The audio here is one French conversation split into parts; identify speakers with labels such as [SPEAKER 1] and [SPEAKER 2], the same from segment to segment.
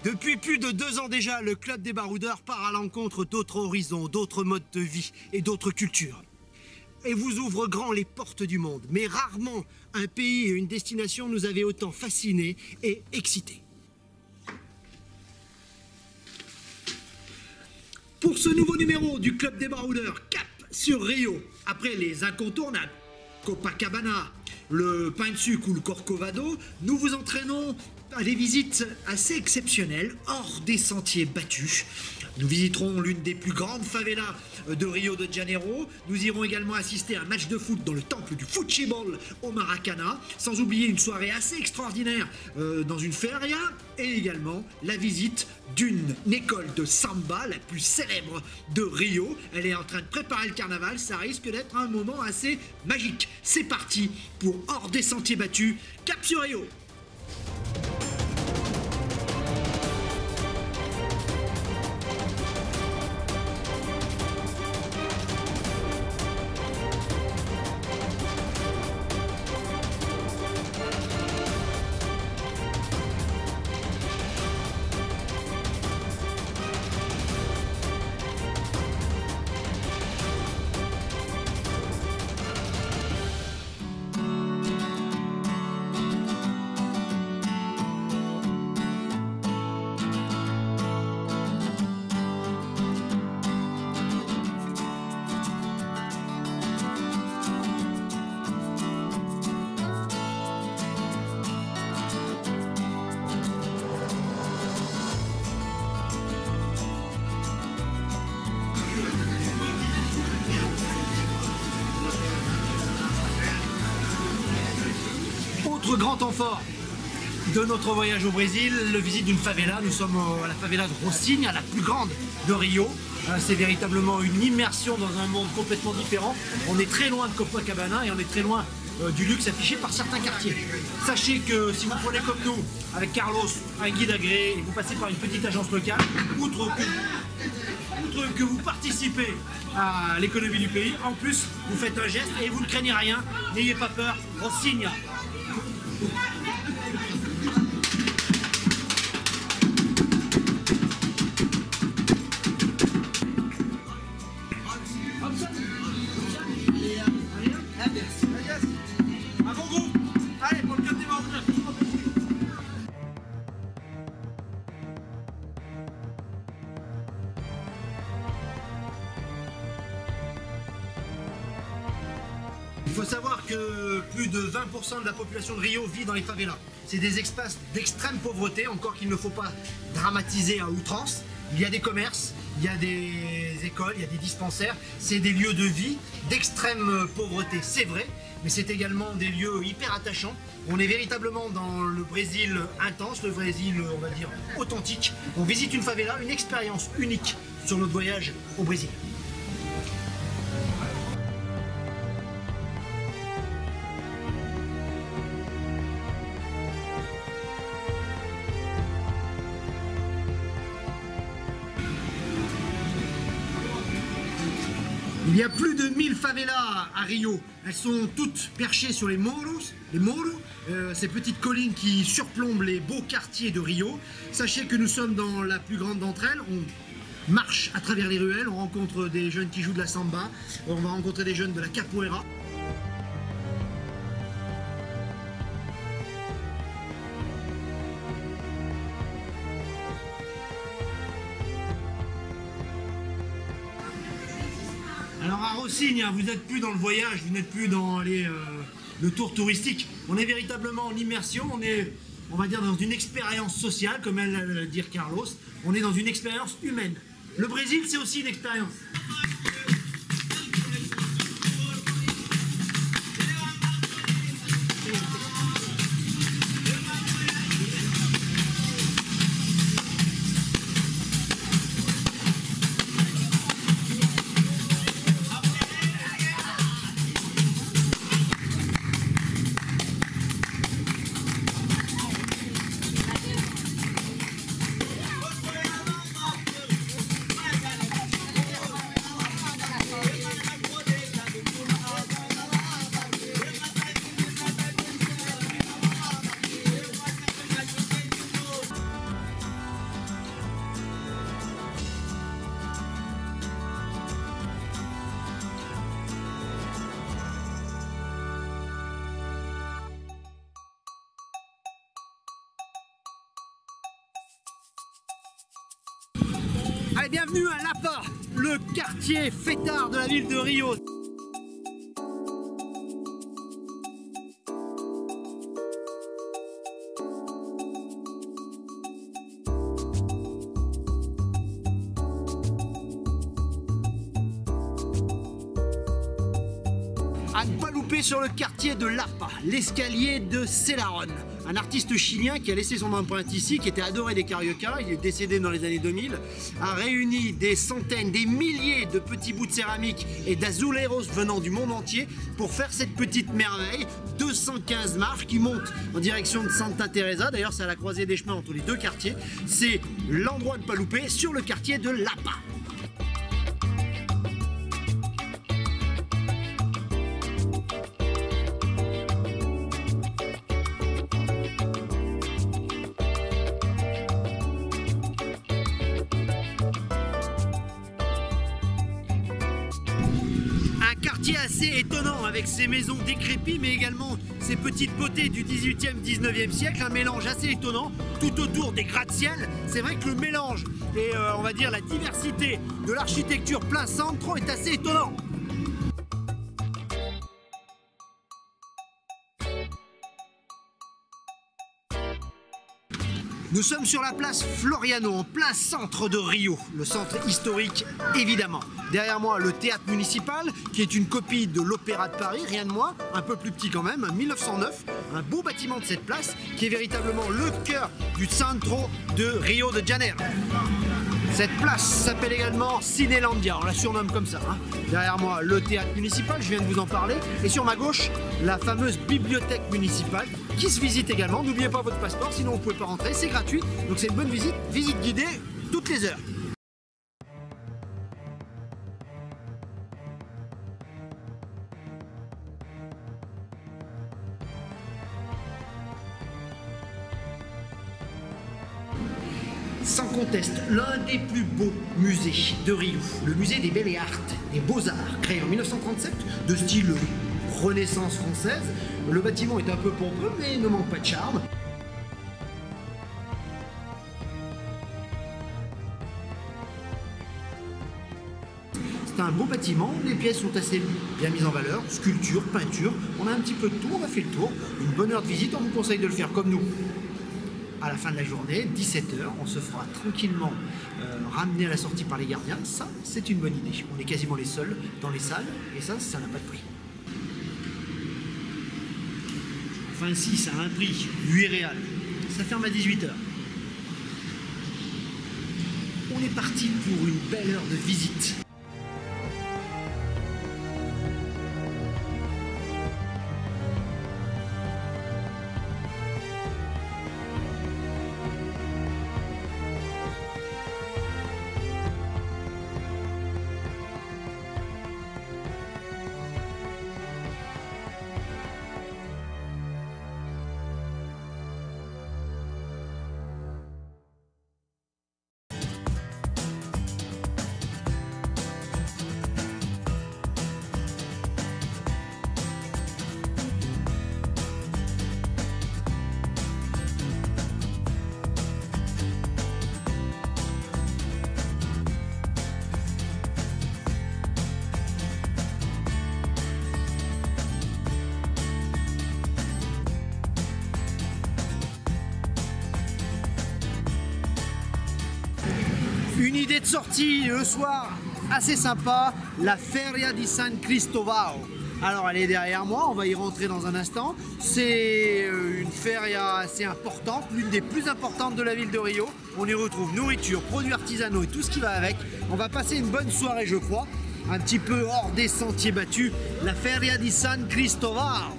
[SPEAKER 1] Depuis plus de 2 ans déjà, le Club des Baroudeurs part à l'encontre d'autres horizons, d'autres modes de vie et d'autres cultures. Et vous ouvre grand les portes du monde. Mais rarement un pays et une destination nous avaient autant fascinés et excités. Pour ce nouveau numéro du Club des Baroudeurs, cap sur Rio. Après les incontournables, Copacabana, le pain de sucre ou le Corcovado, nous vous entraînons à des visites assez exceptionnelles, hors des sentiers battus. Nous visiterons l'une des plus grandes favelas de Rio de Janeiro. Nous irons également assister à un match de foot dans le temple du Futebol au Maracanã, sans oublier une soirée assez extraordinaire dans une feria, et également la visite d'une école de samba la plus célèbre de Rio. Elle est en train de préparer le carnaval, ça risque d'être un moment assez magique. C'est parti pour hors des sentiers battus, cap sur Rio. Autre grand temps fort de notre voyage au Brésil, le visite d'une favela. Nous sommes à la favela de Rocinha, la plus grande de Rio. C'est véritablement une immersion dans un monde complètement différent. On est très loin de Copacabana et on est très loin du luxe affiché par certains quartiers. Sachez que si vous prenez comme nous, avec Carlos, un guide agréé, et vous passez par une petite agence locale, outre que vous participez à l'économie du pays, en plus vous faites un geste et vous ne craignez rien, n'ayez pas peur, Rocinha. Il faut savoir que plus de 20% de la population de Rio vit dans les favelas. C'est des espaces d'extrême pauvreté, encore qu'il ne faut pas dramatiser à outrance. Il y a des commerces, il y a des écoles, il y a des dispensaires. C'est des lieux de vie d'extrême pauvreté, c'est vrai, mais c'est également des lieux hyper attachants. On est véritablement dans le Brésil intense, le Brésil, on va dire, authentique. On visite une favela, une expérience unique sur notre voyage au Brésil. Il y a plus de 1000 favelas à Rio. Elles sont toutes perchées sur les morros, ces petites collines qui surplombent les beaux quartiers de Rio. Sachez que nous sommes dans la plus grande d'entre elles. On marche à travers les ruelles, on rencontre des jeunes qui jouent de la samba, on va rencontrer des jeunes de la capoeira. Alors à Rocinha, vous n'êtes plus dans le voyage, vous n'êtes plus dans le tour touristique. On est véritablement en immersion, on est, on va dire, dans une expérience sociale, comme elle va dire Carlos. On est dans une expérience humaine. Le Brésil, c'est aussi une expérience. Allez, bienvenue à Lapa, le quartier fêtard de la ville de Rio. À ne pas louper sur le quartier de Lapa, l'escalier de Celarón, un artiste chilien qui a laissé son empreinte ici, qui était adoré des Carioca, il est décédé dans les années 2000, a réuni des centaines, des milliers de petits bouts de céramique et d'azuleros venant du monde entier pour faire cette petite merveille, 215 marches qui montent en direction de Santa Teresa, d'ailleurs c'est à la croisée des chemins entre les deux quartiers, c'est l'endroit à ne pas louper sur le quartier de Lapa. Quartier assez étonnant avec ses maisons décrépies mais également ses petites potées du 18e, 19e siècle, un mélange assez étonnant tout autour des gratte-ciel. C'est vrai que le mélange et on va dire la diversité de l'architecture plein centre est assez étonnant. Nous sommes sur la place Floriano, en plein centre de Rio, le centre historique évidemment. Derrière moi, le théâtre municipal, qui est une copie de l'Opéra de Paris, rien de moins, un peu plus petit quand même, 1909, un beau bâtiment de cette place, qui est véritablement le cœur du centro de Rio de Janeiro. Cette place s'appelle également Cinélandia, on la surnomme comme ça. Derrière moi, le théâtre municipal, je viens de vous en parler. Et sur ma gauche, la fameuse bibliothèque municipale qui se visite également. N'oubliez pas votre passeport, sinon vous ne pouvez pas rentrer, c'est gratuit. Donc c'est une bonne visite, visite guidée toutes les heures. Sans conteste, l'un des plus beaux musées de Rio, le musée des Belles Arts, des Beaux-Arts, créé en 1937, de style Renaissance française. Le bâtiment est un peu pompeux, mais ne manque pas de charme. C'est un beau bâtiment, les pièces sont assez bien mises en valeur, sculpture, peinture, on a un petit peu de tout, on a fait le tour. Une bonne heure de visite, on vous conseille de le faire comme nous. À la fin de la journée, 17h, on se fera tranquillement ramener à la sortie par les gardiens. Ça, c'est une bonne idée. On est quasiment les seuls dans les salles, et ça n'a pas de prix. Enfin si, ça a un prix, 8 réals. Ça ferme à 18h. On est parti pour une belle heure de visite. Une idée de sortie le soir assez sympa, la Feria di San Cristóvão. Alors elle est derrière moi, on va y rentrer dans un instant. C'est une feria assez importante, l'une des plus importantes de la ville de Rio. On y retrouve nourriture, produits artisanaux et tout ce qui va avec. On va passer une bonne soirée je crois, un petit peu hors des sentiers battus. La Feria di San Cristóvão.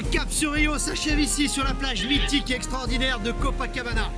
[SPEAKER 1] de Cap sur Rio s'achève ici sur la plage mythique et extraordinaire de Copacabana.